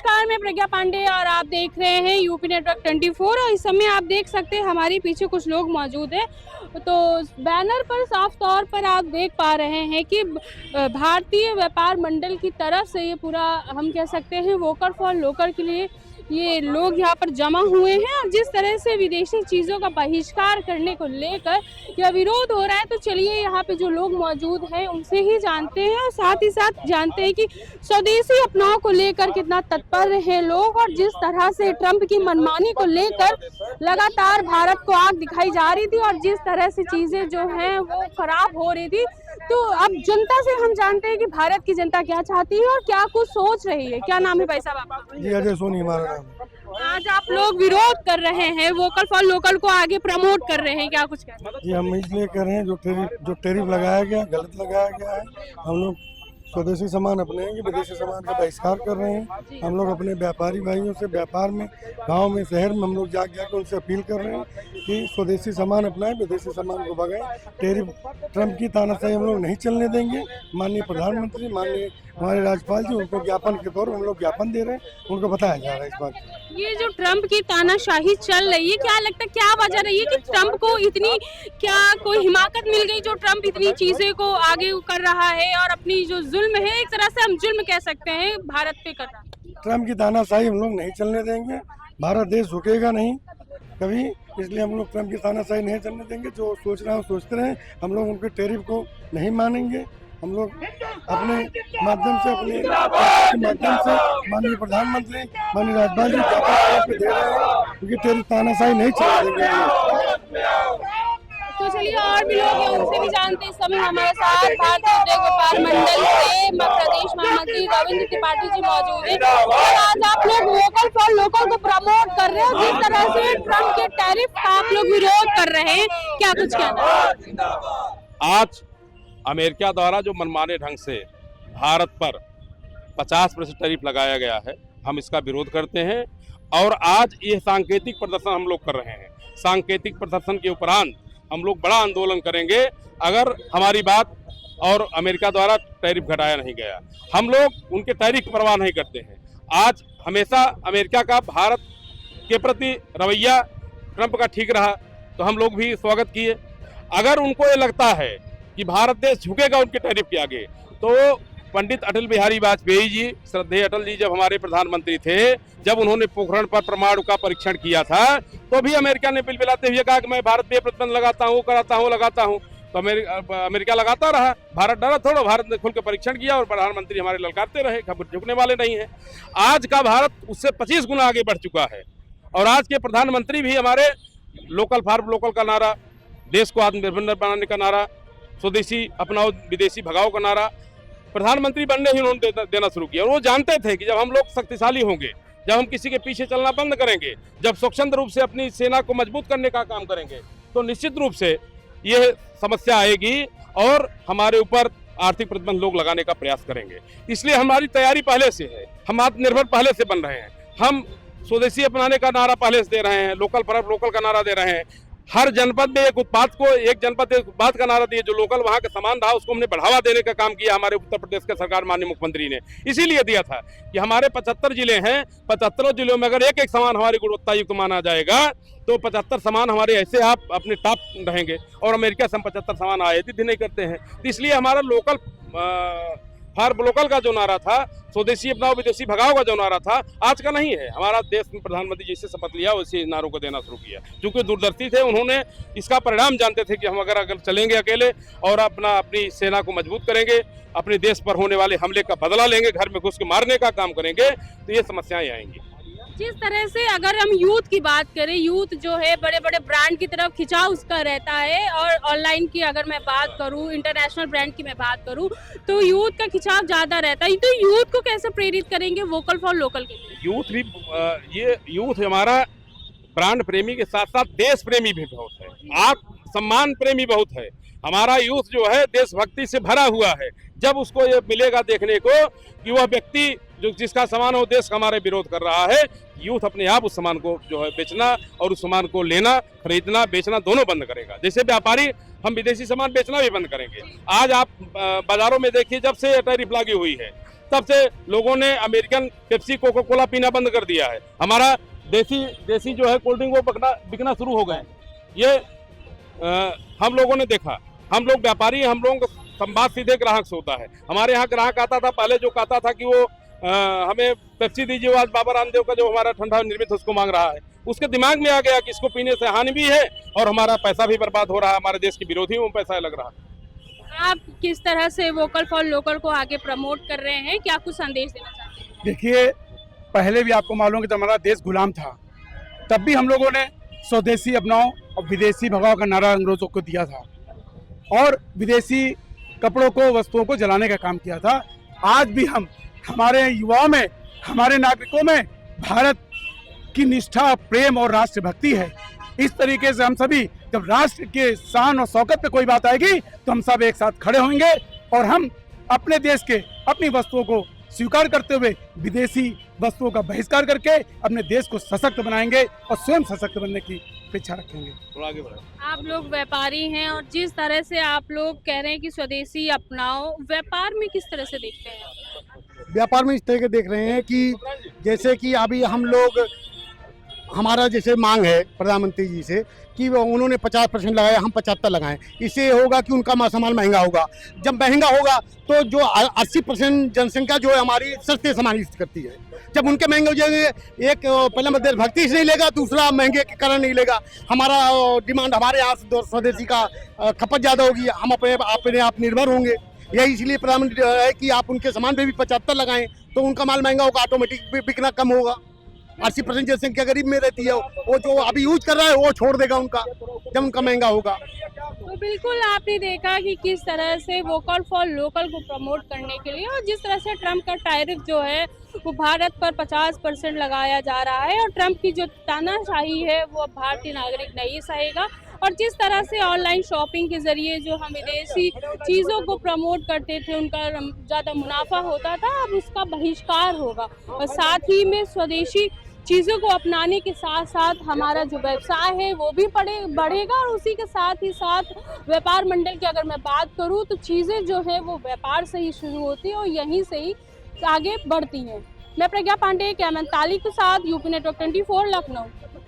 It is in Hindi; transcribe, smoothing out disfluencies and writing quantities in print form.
नमस्कार, मैं प्रज्ञा पांडे और आप देख रहे हैं यूपी नेटवर्क 24। और इस समय आप देख सकते हैं हमारे पीछे कुछ लोग मौजूद हैं। तो बैनर पर साफ तौर पर आप देख पा रहे हैं कि भारतीय व्यापार मंडल की तरफ से ये पूरा हम कह सकते हैं वोकल फॉर लोकल के लिए ये लोग यहाँ पर जमा हुए हैं। और जिस तरह से विदेशी चीज़ों का बहिष्कार करने को लेकर यह विरोध हो रहा है, तो चलिए यहाँ पे जो लोग मौजूद हैं उनसे ही जानते हैं और साथ ही साथ जानते हैं कि स्वदेशी अपनाव को लेकर कितना तत्पर हैं लोग। और जिस तरह से ट्रंप की मनमानी को लेकर लगातार भारत को आग दिखाई जा रही थी और जिस तरह से चीज़ें जो हैं वो खराब हो रही थी, तो अब जनता से हम जानते हैं कि भारत की जनता क्या चाहती है और क्या कुछ सोच रही है। क्या नाम है भाई साहब आपका? जी अजय सोनी हमारा नाम है। आज आप लोग विरोध कर रहे हैं, वोकल फॉर लोकल को आगे प्रमोट कर रहे हैं, क्या कुछ कह रहे हैं? जी हम इसलिए कर रहे हैं जो टैरिफ लगाया गया गलत लगाया गया है। हम लोग स्वदेशी सामान अपनाएंगे, विदेशी सामान का बहिष्कार कर रहे हैं। हम लोग अपने व्यापारी भाइयों से व्यापार में गांव में शहर में हम लोग जाकर उनसे अपील कर रहे हैं कि स्वदेशी सामान अपनाएं, विदेशी सामान को भगाएं। टैरिफ ट्रंप की तानाशाही हम लोग नहीं चलने देंगे। माननीय प्रधानमंत्री, माननीय हमारे राज्यपाल जी, उनको ज्ञापन के तौर पर हम लोग ज्ञापन दे रहे हैं, उनको बताया जा रहा है इस बात। ये जो ट्रंप की तानाशाही चल रही है, क्या लगता है क्या वजह रही है कि ट्रंप को इतनी, क्या कोई हिमाकत मिल गई जो ट्रंप इतनी चीजें को आगे कर रहा है और अपनी जो जुल्म है, एक तरह से हम जुल्म कह सकते हैं, भारत पे कर रहा है? ट्रंप की तानाशाही हम लोग नहीं चलने देंगे। भारत देश झुकेगा नहीं कभी, इसलिए हम लोग ट्रंप की तानाशाही नहीं चलने देंगे। जो सोच रहे हैं सोचते रहे, हम लोग उनके टैरिफ को नहीं मानेंगे। हम लोग अपने माध्यम से माननीय प्रधानमंत्री, माननीय राज्यपाल जी ज्ञापन दे रहे हैं, क्योंकि टैरिफ तानाशाही नहीं चलने देंगे। तो चलिए और भी लोग हैं, उनसे भी जानते हैं। इस समय हमारे साथ भारतीय उद्योग व्यापार मंडल के प्रदेश महामंत्री रविंद्र त्रिपाठी जी मौजूद हैं। और आज आप लोग वोकल फॉर लोकल को प्रमोट कर रहे हो, जिस तरह से ट्रंप के टैरिफ का आप लोग विरोध कर रहे हैं, क्या कुछ कहना है? आज अमेरिका द्वारा जो मनमाने ढंग से भारत पर 50% टैरिफ लगाया गया है, हम इसका विरोध करते हैं। और आज ये सांकेतिक प्रदर्शन हम लोग कर रहे हैं। सांकेतिक प्रदर्शन के उपरांत हम लोग बड़ा आंदोलन करेंगे अगर हमारी बात और अमेरिका द्वारा टैरिफ घटाया नहीं गया। हम लोग उनके टैरिफ की परवाह नहीं करते हैं। आज हमेशा अमेरिका का भारत के प्रति रवैया ट्रंप का ठीक रहा, तो हम लोग भी स्वागत किए। अगर उनको ये लगता है कि भारत देश झुकेगा उनके टैरिफ के आगे, तो पंडित अटल बिहारी वाजपेयी जी, श्रद्धेय अटल जी जब हमारे प्रधानमंत्री थे, जब उन्होंने पोखरण पर परमाणु का परीक्षण किया था, तो भी अमेरिका ने बिलबिलाते हुए कहा कि मैं भारत पे प्रतिबंध लगाता हूँ, लगाता हूँ। तो अमेरिका लगाता रहा, भारत डरा थोड़ा। भारत ने खुल के परीक्षण किया और प्रधानमंत्री हमारे ललकारते रहे, खबर झुकने वाले नहीं है। आज का भारत उससे 25 गुना आगे बढ़ चुका है। और आज के प्रधानमंत्री भी हमारे लोकल फॉर लोकल का नारा, देश को आत्मनिर्भर बनाने का नारा, स्वदेशी अपनाओ विदेशी भगाओ का नारा प्रधानमंत्री बनने ही उन्होंने देना शुरू किया। और वो जानते थे कि जब हम लोग शक्तिशाली होंगे, जब हम किसी के पीछे चलना बंद करेंगे, जब स्वच्छंद रूप से अपनी सेना को मजबूत करने का काम करेंगे, तो निश्चित रूप से ये समस्या आएगी और हमारे ऊपर आर्थिक प्रतिबंध लोग लगाने का प्रयास करेंगे। इसलिए हमारी तैयारी पहले से है, हम आत्मनिर्भर पहले से बन रहे हैं, हम स्वदेशी अपनाने का नारा पहले से दे रहे हैं, लोकल फॉर लोकल का नारा दे रहे हैं। हर जनपद में एक जनपद एक उत्पाद का नारा दिए, जो लोकल वहाँ का सामान रहा उसको हमने बढ़ावा देने का काम किया। हमारे उत्तर प्रदेश के सरकार माननीय मुख्यमंत्री ने इसीलिए दिया था कि हमारे 75 जिले हैं, 75 जिलों में अगर एक सामान हमारी गुणवत्ता युक्त माना जाएगा, तो 75 सामान हमारे ऐसे आप अपने टॉप रहेंगे। और अमेरिका से हम 75 सामान आयातित भी नहीं करते हैं। तो इसलिए हमारा लोकल फॉर लोकल का जो नारा था, स्वदेशी अपनाओ विदेशी भगाओ का जो नारा था, आज का नहीं है। हमारा देश में प्रधानमंत्री जी से शपथ लिया, उसी नारों को देना शुरू किया। क्योंकि दूरदर्शी थे, उन्होंने इसका परिणाम जानते थे कि हम अगर चलेंगे अकेले और अपनी सेना को मजबूत करेंगे, अपने देश पर होने वाले हमले का बदला लेंगे, घर में घुस के मारने का काम करेंगे, तो ये समस्याएं आएंगी। जिस तरह से अगर हम यूथ की बात करें, यूथ जो है बड़े बड़े ब्रांड की तरफ खिंचाव उसका रहता है। और ऑनलाइन की अगर मैं बात करूं, इंटरनेशनल ब्रांड की मैं बात करूं, तो यूथ का खिंचाव ज्यादा रहता है। तो यूथ को कैसे प्रेरित करेंगे वोकल फॉर लोकल के लिए? यूथ भी ये यूथ हमारा ब्रांड प्रेमी के साथ साथ देश प्रेमी भी बहुत है, आत्म सम्मान प्रेमी बहुत है। हमारा यूथ जो है देशभक्ति से भरा हुआ है। जब उसको ये मिलेगा देखने को कि वह व्यक्ति जो जिसका सामान हो देश हमारे विरोध कर रहा है, यूथ अपने आप उस सामान को जो है बेचना और उस सामान को लेना, खरीदना, बेचना दोनों बंद करेगा। जैसे व्यापारी हम विदेशी सामान बेचना भी बंद करेंगे। आज आप बाजारों में देखिए, जब से टैरिफ लागू हुई है, तब से लोगों ने अमेरिकन पेप्सी कोका कोला पीना बंद कर दिया है। हमारा देसी जो है कोल्ड ड्रिंक वो बिकना शुरू हो गए। ये हम लोगों ने देखा। हम लोग व्यापारी, हम लोगों का संवाद सीधे ग्राहक से होता है। हमारे यहाँ ग्राहक आता था, पहले जो कहता था कि वो हमें पेप्सी दीजिए, आज बाबा रामदेव का जो हमारा ठंडा निर्मित उसको मांग रहा है। उसके दिमाग में आ गया कि इसको पीने से हानि भी है और हमारा पैसा भी बर्बाद हो रहा है, हमारे देश के विरोधी में पैसा लग रहा है। आप किस तरह से वोकल फॉर लोकल को आगे प्रमोट कर रहे हैं, क्या कुछ संदेश देना चाहते हैं? देखिए, पहले भी आपको मालूम है कि हमारा देश गुलाम था, तब भी हम लोगों ने स्वदेशी अपनाओ और विदेशी भगाओ का नारा अंग्रेजों को दिया था और विदेशी कपड़ों को, वस्तुओं को जलाने का काम किया था। आज भी हम, हमारे युवाओं में, हमारे नागरिकों में भारत की निष्ठा, प्रेम और राष्ट्रभक्ति है। इस तरीके से हम सभी, जब राष्ट्र के शान और शौकत पे कोई बात आएगी तो हम सब एक साथ खड़े होंगे और हम अपने देश के, अपनी वस्तुओं को स्वीकार करते हुए विदेशी वस्तुओं का बहिष्कार करके अपने देश को सशक्त बनाएंगे और स्वयं सशक्त बनने की अपेक्षा रखेंगे। थोड़ा आगे बढ़ो। आप लोग व्यापारी हैं और जिस तरह से आप लोग कह रहे हैं कि स्वदेशी अपनाओ, व्यापार में किस तरह से देखते हैं? व्यापार में इस तरह के देख रहे हैं कि जैसे कि अभी हम लोग, हमारा जैसे मांग है प्रधानमंत्री जी से कि उन्होंने 50% लगाया, हम 75 लगाएं। इससे होगा कि उनका सामान महंगा होगा। जब महंगा होगा तो जो 80% जनसंख्या जो है हमारी सस्ते सामान यूज करती है, जब उनके महंगे हो जाएंगे, एक पहले मध्य भक्ति से नहीं लेगा, दूसरा महंगे के कारण नहीं लेगा। हमारा डिमांड, हमारे यहाँ स्वदेशी का खपत ज़्यादा होगी, हम अपने आप निर्भर होंगे। यही इसलिए प्रधानमंत्री है कि आप उनके सामान पे भी 75 लगाएं तो उनका माल महंगा होगा, ऑटोमेटिक बिकना कम होगा। 80% जनसंख्या गरीब में रहती है, वो जो अभी यूज कर रहा है वो छोड़ देगा उनका, जब उनका महंगा होगा। तो बिल्कुल आपने देखा कि किस तरह से वोकल फॉर लोकल को प्रमोट करने के लिए और जिस तरह से ट्रम्प का टैरिफ जो है वो भारत पर 50% लगाया जा रहा है और ट्रम्प की जो तानाशाही है वो भारतीय नागरिक नहीं सहेगा। और जिस तरह से ऑनलाइन शॉपिंग के ज़रिए जो हम विदेशी चीज़ों को प्रमोट करते थे, उनका ज़्यादा मुनाफा होता था, अब उसका बहिष्कार होगा। और साथ ही में स्वदेशी चीज़ों को अपनाने के साथ साथ हमारा जो व्यवसाय है वो भी बढ़ेगा और उसी के साथ ही साथ व्यापार मंडल की अगर मैं बात करूं तो चीज़ें जो है वो व्यापार से ही शुरू होती है और यहीं से ही आगे बढ़ती हैं। मैं प्रज्ञा पांडे, कैमन ताली के साथ, यूपी नेटवर्क 24, लखनऊ।